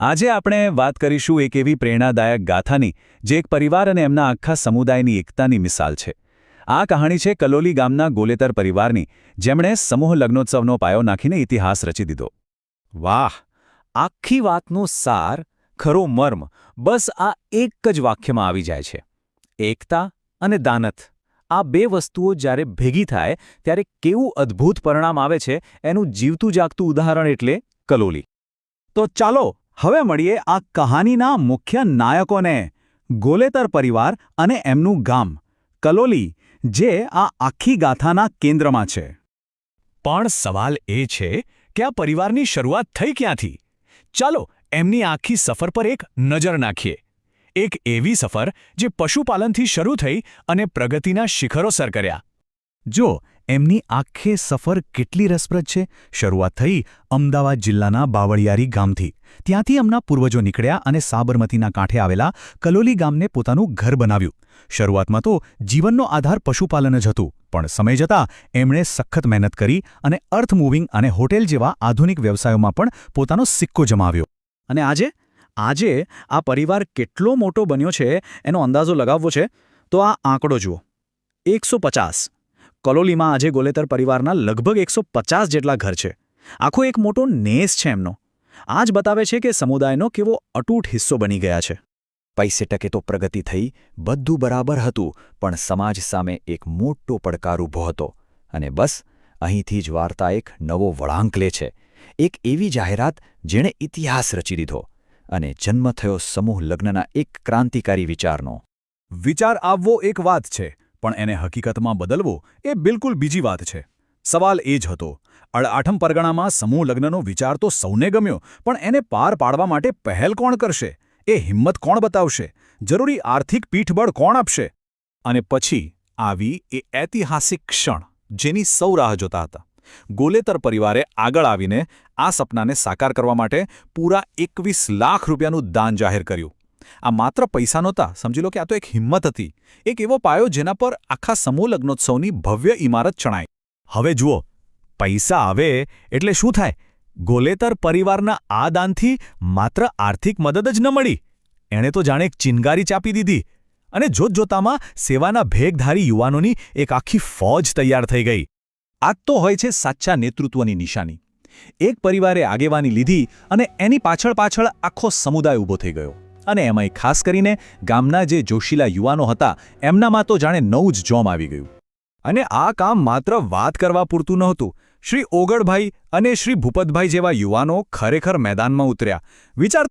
આજે આપણે વાત કરીશું એક એવી પ્રેરણાદાયક ગાથાની જે એક પરિવાર અને એમના આખા સમુદાયની એકતાની મિસાલ છે. આ કહાણી છે કલોલી ગામના ગોલેતર પરિવારની, જેમણે સમૂહ લગ્નોત્સવનો પાયો નાખીને ઇતિહાસ રચી દીધો. વાહ! આખી વાતનો સાર, ખરો મર્મ બસ આ એક જ વાક્યમાં આવી જાય છે. એકતા અને દાનત, આ બે વસ્તુઓ જ્યારે ભેગી થાય ત્યારે કેવું અદ્ભુત પરિણામ આવે છે એનું જીવતું જાગતું ઉદાહરણ એટલે કલોલી. તો ચાલો હવે મળીએ આ કહાનીના મુખ્ય નાયકોને, ગોલેતર પરિવાર અને એમનું ગામ કલોલી, જે આ આખી ગાથાના કેન્દ્રમાં છે. પણ સવાલ એ છે કે આ પરિવારની શરૂઆત થઈ ક્યાંથી? ચાલો એમની આખી સફર પર એક નજર નાખીએ. એક એવી સફર જે પશુપાલનથી શરૂ થઈ અને પ્રગતિના શિખરો સર કર્યા. જો એમની આખી સફર કેટલી રસપ્રદ છે. શરૂઆત થઈ અમદાવાદ જિલ્લાના બાવળિયારી ગામથી. ત્યાંથી એમના પૂર્વજો નીકળ્યા અને સાબરમતીના કાંઠે આવેલા કલોલી ગામને પોતાનું ઘર બનાવ્યું. શરૂઆતમાં તો જીવનનો આધાર પશુપાલન જ હતું, પણ સમય જતાં એમણે સખત મહેનત કરી અને અર્થ મૂવિંગ અને હોટેલ જેવા આધુનિક વ્યવસાયોમાં પણ પોતાનો સિક્કો જમાવ્યો. અને આજે આ પરિવાર કેટલો મોટો બન્યો છે એનો અંદાજો લગાવવો છે તો આ આંકડો જુઓ, 150. કલોલીમાં આજે ગોલેતર પરિવારના લગભગ 150 જેટલા ઘર છે. આખો એક મોટો નેસ છે એમનો. આ જ બતાવે છે કે સમુદાયનો કેવો અતૂટ હિસ્સો બની ગયા છે. પૈસે ટકે તો પ્રગતિ થઈ, બધું બરાબર હતું, પણ સમાજ સામે એક મોટો પડકાર ઊભો હતો. અને બસ અહીંથી જ વાર્તા એક નવો વળાંક લે છે. એક એવી જાહેરાત જેણે ઇતિહાસ રચી દીધો અને જન્મ થયો સમૂહ લગ્નના એક ક્રાંતિકારી વિચારનો. વિચાર આવવો એક વાત છે, પણ એને હકીકતમાં બદલવો એ બિલકુલ બીજી વાત છે. સવાલ એ જ હતો, અડઆઠમ પરગણામાં સમૂહ લગ્નનો વિચાર તો સૌને ગમ્યો, પણ એને પાર પાડવા માટે પહેલ કોણ કરશે? એ હિંમત કોણ બતાવશે? જરૂરી આર્થિક પીઠબળ કોણ આપશે? અને પછી આવી એ ઐતિહાસિક ક્ષણ જેની સૌ રાહ જોતા હતા. ગોલેતર પરિવારે આગળ આવીને આ સપનાને સાકાર કરવા માટે પૂરા 21 લાખ રૂપિયાનું દાન જાહેર કર્યું. આ માત્ર પૈસા નહોતા, સમજી લો કે આ તો એક હિંમત હતી, એક એવો પાયો જેના પર આખા સમૂહ લગ્નોત્સવની ભવ્ય ઇમારત ચણાઈ. હવે જુઓ, પૈસા આવે એટલે શું થાય? ગોલેતર પરિવારના આ દાનથી માત્ર આર્થિક મદદ જ ન મળી, એણે તો જાણે એક ચિનગારી ચાપી દીધી. અને જોતજોતામાં સેવાના ભેગધારી યુવાનોની એક આખી ફોજ તૈયાર થઈ ગઈ. આ તો હોય છે સાચા નેતૃત્વની નિશાની. એક પરિવારે આગેવાની લીધી અને એની પાછળ આખો સમુદાય ઊભો થઈ ગયો. અને એમાંય ખાસ કરીને ગામના જે જોશીલા યુવાનો હતા, એમનામાં તો જાણે નવું જ જોમ આવી ગયું. અને આ કામ માત્ર વાત કરવા પૂરતું નહોતું. શ્રી ઓગળભાઈ અને શ્રી ભૂપતભાઈ જેવા યુવાનો ખરેખર મેદાનમાં ઉતર્યા. વિચાર